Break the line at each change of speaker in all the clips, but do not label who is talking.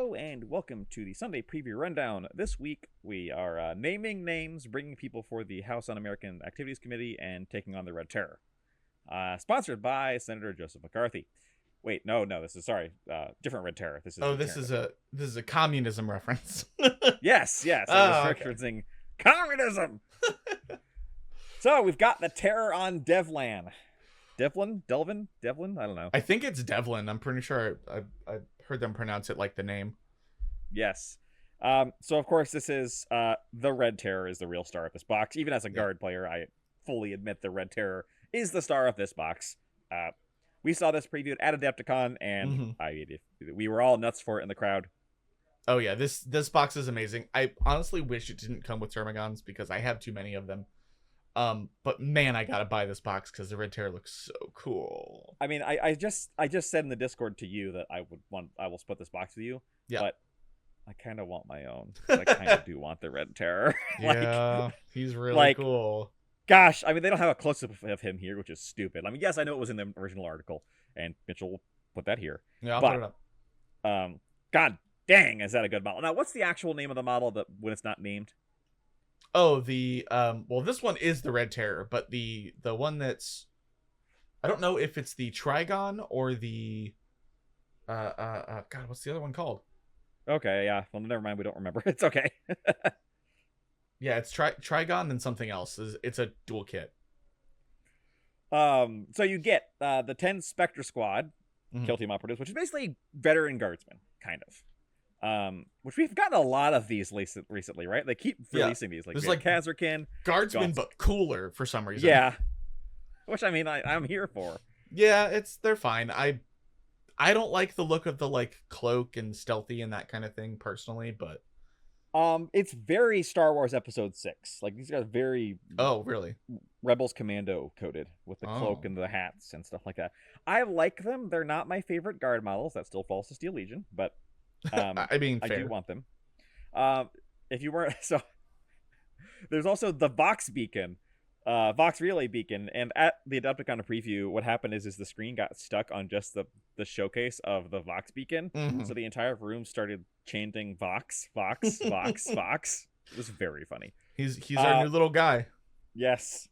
Hello and welcome to the Sunday Preview Rundown. This week we are naming names, bringing people for the House Un-American Activities Committee, and taking on the Red Terror. Sponsored by Senator Joseph McCarthy. Wait, no, this is different Red Terror. This is
this is a communism reference.
yes. I was referencing communism. So we've got the Terror on Devlan. Devlan? I don't know.
I think it's Devlin. I'm pretty sure I heard them pronounce it like the name.
Yes. So of course this is the Red Terror is the real star of this box. Even as a guard player, I fully admit the Red Terror is the star of this box. We saw this previewed at Adepticon, and we were all nuts for it in the crowd.
Oh yeah, this box is amazing. I honestly wish it didn't come with Termagants because I have too many of them. But man, I gotta buy this box because the Red Terror looks so cool.
I mean, I just said in the Discord to you that I will split this box with you.
Yeah.
But I kind of want my own. I kind of do want the Red Terror.
Yeah, he's really cool.
Gosh, I mean, they don't have a close-up of him here, which is stupid. I mean, yes, I know it was in the original article, and Mitchell will put that here.
Yeah, I'll put it
up. God dang, is that a good model? Now, what's the actual name of the model that when it's not named?
Oh, well, this one is the Red Terror, but the one that's, I don't know if it's the Trigon or the, God, what's the other one called?
Okay, yeah. Well, never mind. We don't remember. It's okay.
Yeah, it's Trigon and something else. It's a dual kit.
So you get the 10 Spectre squad, Kill Team Operatives, which is basically veteran guardsmen, kind of. Which we've gotten a lot of these recently, right? They keep releasing these. There's like Kazarkin.
Guardsmen, but cooler for some reason.
Yeah. Which, I mean, I'm here for.
Yeah, they're fine. I don't like the look of the, like, cloak and stealthy and that kind of thing, personally, but...
It's very Star Wars Episode 6. Like, these guys are very...
Oh, really?
Rebels Commando coded with the cloak and the hats and stuff like that. I like them. They're not my favorite guard models. That still falls to Steel Legion, but...
I mean, fair.
I do want them. If you weren't... So, there's also the Vox Beacon. Vox Relay Beacon, and at the Adepticon preview, what happened is the screen got stuck on just the showcase of the Vox Beacon, so the entire room started chanting Vox. It was very funny.
He's our new little guy.
Yes.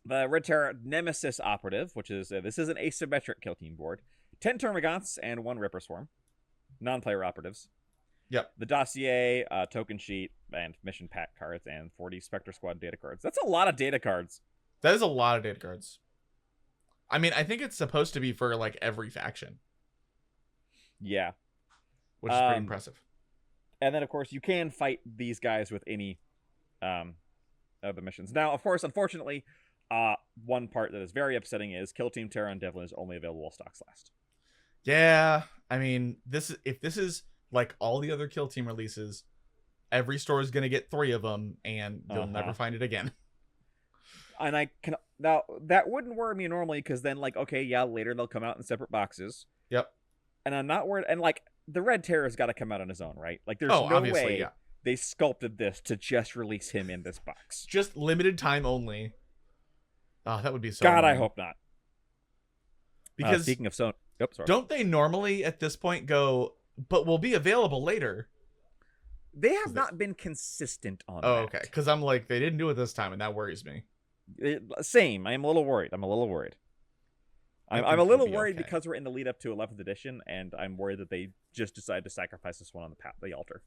The Red Terror Nemesis Operative, which is this is an asymmetric kill team board, 10 Termagants and 1 Ripper Swarm, non-player operatives.
Yep.
The dossier, token sheet, and mission pack cards, and 40 Spectre Squad data cards. That's a lot of data cards.
That is a lot of data cards. I mean, I think it's supposed to be for, like, every faction.
Yeah.
Which is pretty impressive.
And then, of course, you can fight these guys with any of the missions. Now, of course, unfortunately, one part that is very upsetting is Kill Team Terror on Devlin is only available while stocks last.
Yeah. I mean, if this is... like all the other Kill Team releases, every store is going to get 3 of them, and you'll never find it again.
And now that wouldn't worry me normally, because then, like, okay, yeah, later they'll come out in separate boxes.
Yep.
And I'm not worried. And, like, the Red Terror's got to come out on his own, right? Like, there's no way they sculpted this to just release him in this box.
Just limited time only. Oh, that would be so
God,
annoying.
I hope not.
Because
speaking of Sony, sorry.
Don't they normally at this point go, but will be available later?
They have not been consistent on that.
Oh, okay. Because I'm like, they didn't do it this time, and that worries me.
Same. I am a little worried. I'm a little worried because we're in the lead up to 11th edition, and I'm worried that they just decided to sacrifice this one on the altar.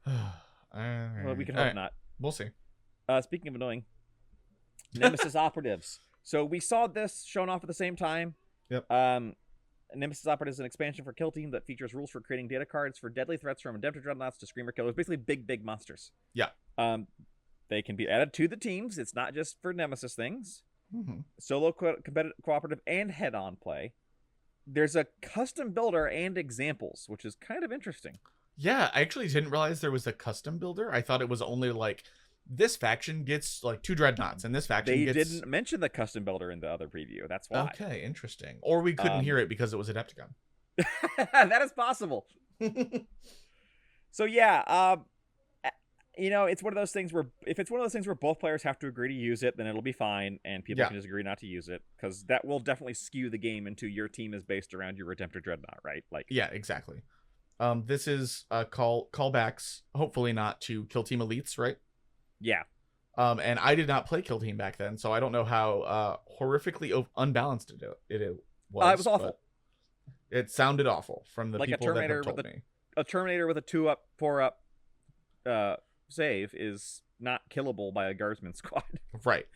Well, we can hope not.
We'll see.
Speaking of annoying, Nemesis Operatives. So we saw this shown off at the same time.
Yep.
Nemesis Operative is an expansion for Kill Team that features rules for creating data cards for deadly threats from Adeptor Dreadnoughts to Screamer Killers. Basically, big monsters.
Yeah.
They can be added to the teams. It's not just for Nemesis things. Solo, competitive, cooperative, and head-on play. There's a custom builder and examples, which is kind of interesting.
Yeah, I actually didn't realize there was a custom builder. I thought it was only like, this faction gets like 2 dreadnoughts, and this faction
They didn't mention the custom builder in the other preview. That's why.
Okay, interesting. Or we couldn't hear it because it was Adepticon.
That is possible. So yeah, It's one of those things where if it's one of those things where both players have to agree to use it, then it'll be fine, and people
Yeah.
can just agree not to use it, because that will definitely skew the game into your team is based around your Redemptor Dreadnought, right? Like,
Yeah, exactly. This is callbacks, hopefully not to Kill Team Elites, right?
yeah.
And I did not play Kill Team back then, so I don't know how horrifically unbalanced it was.
It was awful.
It sounded awful from the
Like
people that have told me.
A Terminator with a 2-up, 4-up save is not killable by a guardsman squad.
Right.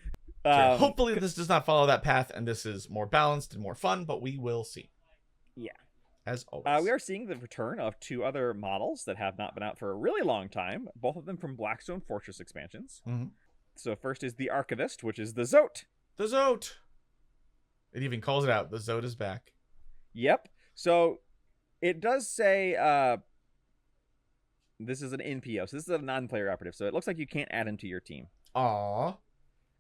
So hopefully this does not follow that path, and this is more balanced and more fun, but we will see.
Yeah.
As always.
We are seeing the return of 2 other models that have not been out for a really long time, both of them from Blackstone Fortress expansions.
Mm-hmm.
So first is the Archivist, which is the Zote.
The Zote! It even calls it out. The Zote is back.
Yep. So it does say this is an NPO, so this is a non-player operative, so it looks like you can't add him to your team.
Aww.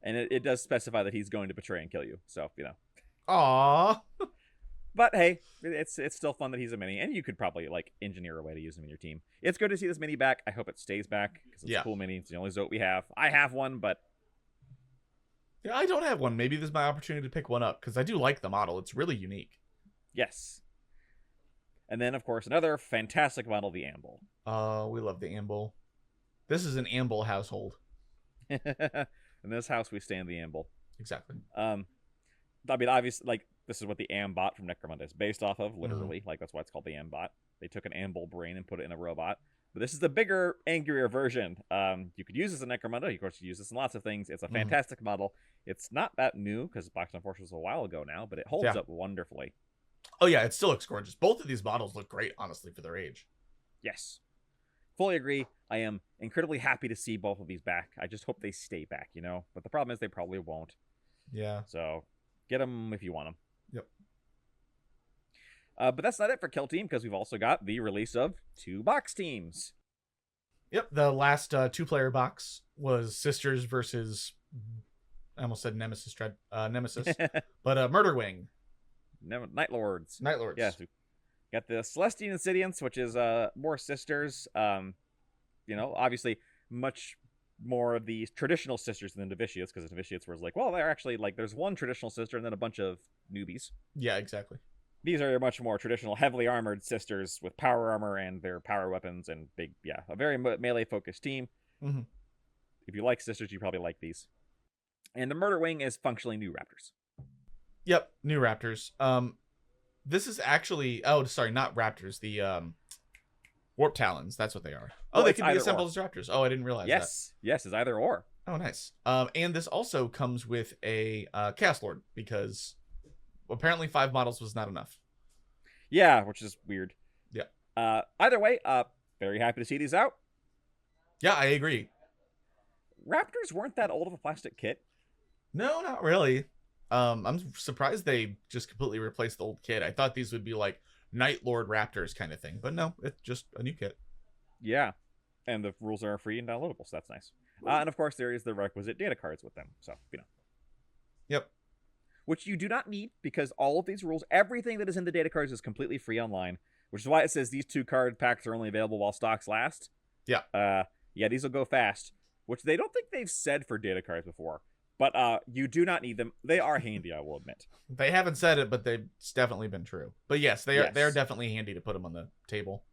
And it does specify that he's going to betray and kill you, so,
Aww.
But hey, it's still fun that he's a mini, and you could probably like engineer a way to use him in your team. It's good to see this mini back. I hope it stays back because it's a cool mini. It's the only Zote we have. I have one, but
yeah, I don't have one. Maybe this is my opportunity to pick one up because I do like the model. It's really unique.
Yes. And then of course another fantastic model, the Amble.
We love the Amble. This is an Amble household.
In this house, we stand the Amble.
Exactly.
I mean, obviously, like, this is what the Ambot from Necromunda is based off of, literally. Mm-hmm. Like, that's why it's called the Ambot. They took an Amble brain and put it in a robot. But this is the bigger, angrier version. You could use this in Necromunda. Of course, you use this in lots of things. It's a fantastic model. It's not that new, because Blackstone Fortress was a while ago now, but it holds up wonderfully.
Oh, yeah, it still looks gorgeous. Both of these models look great, honestly, for their age.
Yes. Fully agree. I am incredibly happy to see both of these back. I just hope they stay back, But the problem is they probably won't.
Yeah.
So get them if you want them.
Yep.
But that's not it for Kill Team, because we've also got the release of 2 box teams.
Yep. The last 2-player box was Sisters versus, I almost said Nemesis, but Murder Wing.
Night Lords.
Night Lords.
Yes. Got the Celestine Insidiance, which is more Sisters. Obviously much more of the traditional sisters than the Novitiates, because the Novitiates was like, well, they're actually like, there's one traditional sister and then a bunch of newbies.
Yeah, exactly.
These are much more traditional, heavily armored sisters with power armor and their power weapons and a very melee focused team.
Mm-hmm.
If you like sisters, you probably like these. And the Murder Wing is functionally new Raptors.
Yep, new Raptors. This is actually, not Raptors, the Warp Talons, that's what they are. Oh, they can be assembled as Raptors. Oh, I didn't realize that.
Yes, it's either or.
Oh, nice. And this also comes with a Chaos Lord, because apparently 5 models was not enough.
Yeah, which is weird.
Yeah.
Either way, very happy to see these out.
Yeah, I agree.
Raptors weren't that old of a plastic kit.
No, not really. I'm surprised they just completely replaced the old kit. I thought these would be like Night Lord Raptors kind of thing, but no, it's just a new kit.
Yeah, and the rules are free and downloadable, so that's nice. And of course, there is the requisite data cards with them, so
Yep.
Which you do not need, because all of these rules, everything that is in the data cards is completely free online, which is why it says these 2 card packs are only available while stocks last.
Yeah.
These will go fast, which they don't think they've said for data cards before. But you do not need them. They are handy, I will admit.
They haven't said it, but it's definitely been true. But yes, they are definitely handy to put them on the table.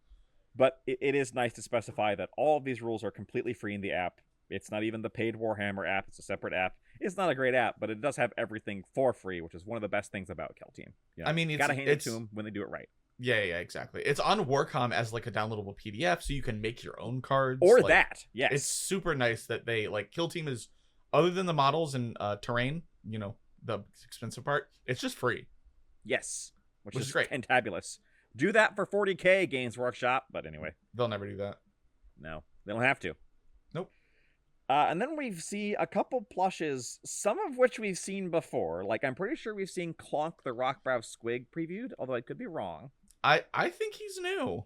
But it is nice to specify that all of these rules are completely free in the app. It's not even the paid Warhammer app. It's a separate app. It's not a great app, but it does have everything for free, which is one of the best things about Kill Team.
I mean,
you gotta hand it to them when they do it right.
Yeah, exactly. It's on Warcom as like a downloadable PDF, so you can make your own cards.
Or that, yes.
It's super nice that they, like, Kill Team is, other than the models and terrain, the expensive part, it's just free.
Yes, which is
great.
Fantabulous. Do that for 40K, Games Workshop, but anyway.
They'll never do that.
No, they don't have to.
Nope.
And then we see a couple plushes, some of which we've seen before. Like, I'm pretty sure we've seen Clonk the Rockbrow Squig previewed, although I could be wrong.
I think he's new.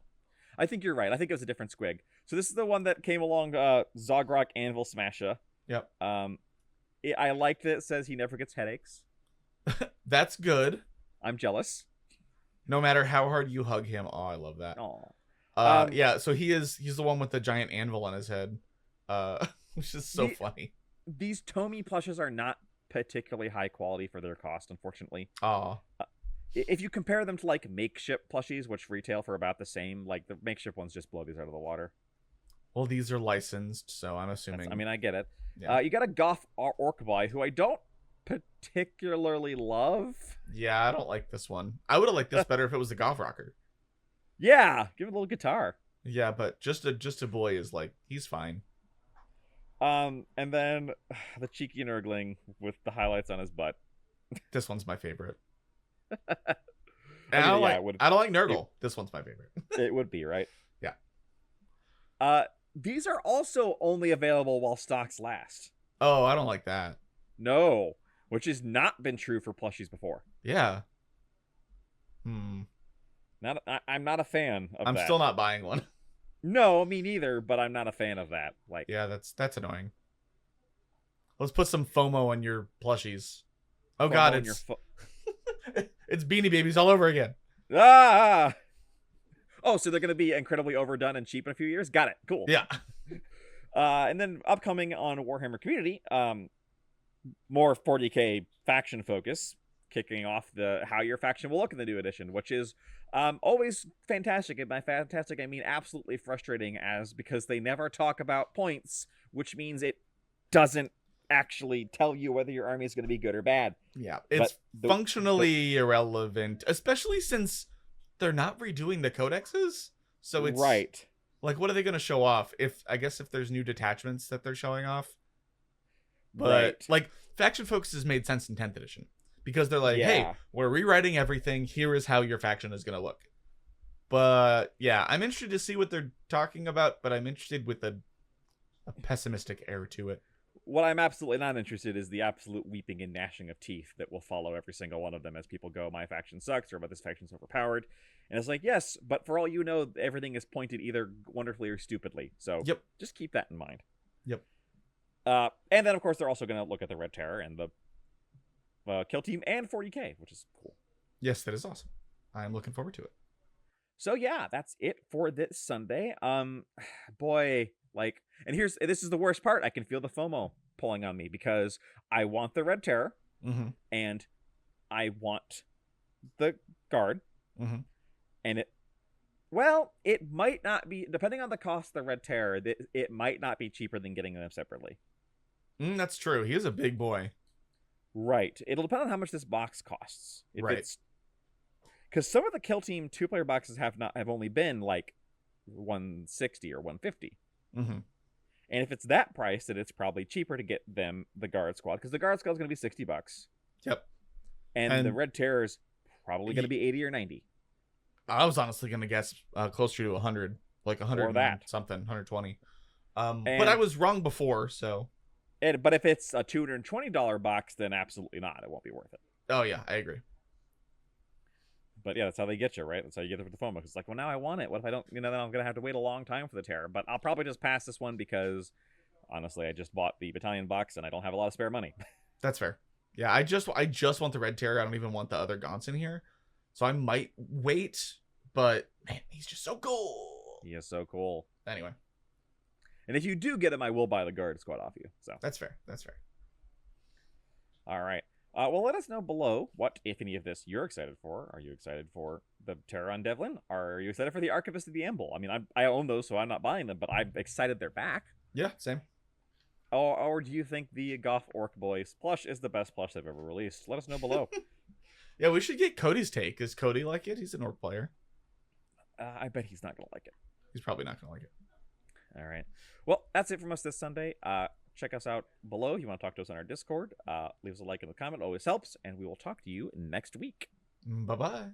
I think you're right. I think it was a different Squig. So this is the one that came along, Zogrok Anvil Smasher.
Yep.
I like that it says he never gets headaches.
That's good.
I'm jealous.
No matter how hard you hug him. Oh, I love that.
Oh.
Yeah, so he's the one with the giant anvil on his head. which is so funny.
These Tomy plushes are not particularly high quality for their cost, unfortunately.
Oh,
If you compare them to like makeshift plushies, which retail for about the same, like the makeshift ones just blow these out of the water.
well, these are licensed, so I'm assuming.
I mean, I get it.
Yeah.
You got a Goth Orc boy who I don't particularly love.
Yeah, I don't like this one. I would have liked this better if it was the golf rocker.
Yeah, give it a little guitar.
Yeah, but just a boy is like, he's fine.
And then the cheeky nurgling with the highlights on his butt.
This one's my favorite.
I
And
mean,
I don't like Nurgle. This one's my favorite.
It would be, right?
Yeah.
These are also only available while stocks last.
Oh, I don't like that.
No, which has not been true for plushies before.
Yeah.
I'm not a fan of that.
I'm still not buying one.
No, me neither, but I'm not a fan of that. Like,
Yeah, that's annoying. Let's put some FOMO on your plushies. Oh god, it's it's Beanie Babies all over again.
Ah! Oh, so they're going to be incredibly overdone and cheap in a few years? Got it. Cool.
Yeah.
And then upcoming on Warhammer Community, more 40k faction focus, kicking off the how your faction will look in the new edition, which is always fantastic. And by fantastic, I mean absolutely frustrating, because they never talk about points, which means it doesn't actually tell you whether your army is going to be good or bad.
Yeah, it's functionally irrelevant, especially since they're not redoing the codexes. So it's
right.
Like, what are they going to show off? If there's new detachments that they're showing off. But
Right.
like, faction focus has made sense in 10th edition because they're like,
Yeah.
hey, we're rewriting everything. Here is how your faction is going to look. But yeah, I'm interested to see what they're talking about, but I'm interested with a pessimistic air to it.
What I'm absolutely not interested is the absolute weeping and gnashing of teeth that will follow every single one of them as people go, my faction sucks, or but this faction's overpowered. And it's like, yes, but for all you know, everything is pointed either wonderfully or stupidly. So
Yep.
just keep that in mind.
Yep.
And then, of course, they're also going to look at the Red Terror and the Kill Team and 40k, which is cool.
Yes, that is awesome. I'm looking forward to it.
So yeah, that's it for this Sunday. Boy, like, and this is the worst part. I can feel the FOMO pulling on me because I want the Red Terror, and I want the Guard, and it might not be, depending on the cost of the Red Terror, it might not be cheaper than getting them separately.
That's true. He is a big boy.
Right. It'll depend on how much this box costs.
Right.
Because some of the Kill Team 2-player boxes have only been like 160 or 150.
And
if it's that price, then it's probably cheaper to get them the Guard Squad, because the Guard Squad is going to be $60.
Yep.
And the Red Terror is probably going to be 80 or 90.
I was honestly going to guess closer to 100, like 100
or that
something, 120. But I was wrong before, so.
But if it's a $220 box, then absolutely not. It won't be worth it.
Oh yeah, I agree.
But yeah, that's how they get you, right? That's how you get it with the FOMO. It's like, well, now I want it. What if I don't? Then I'm gonna have to wait a long time for the Terror. But I'll probably just pass this one because, honestly, I just bought the Battalion box and I don't have a lot of spare money.
That's fair. Yeah, I just want the Red Terror. I don't even want the other Gaunts in here, so I might wait. But man, he's just so cool.
He is so cool.
Anyway,
and if you do get him, I will buy the Guard Squad off you. So
that's fair. That's fair.
All right. Well, let us know below what, if any of this, you're excited for. Are you excited for the Terror on Devlan? Are you excited for the Archivist of the Amble? I mean, I own those, so I'm not buying them, but I'm excited they're back.
Yeah, same.
Or do you think the Goth Orc Boys plush is the best plush they've ever released? Let us know below.
Yeah, we should get Cody's take. Is Cody like it? He's an Orc player.
I bet he's not going to like it.
He's probably not going to like it.
All right. Well, that's it from us this Sunday. Check us out below if you want to talk to us on our Discord. Leave us a like and a comment. Always helps. And we will talk to you next week.
Bye-bye.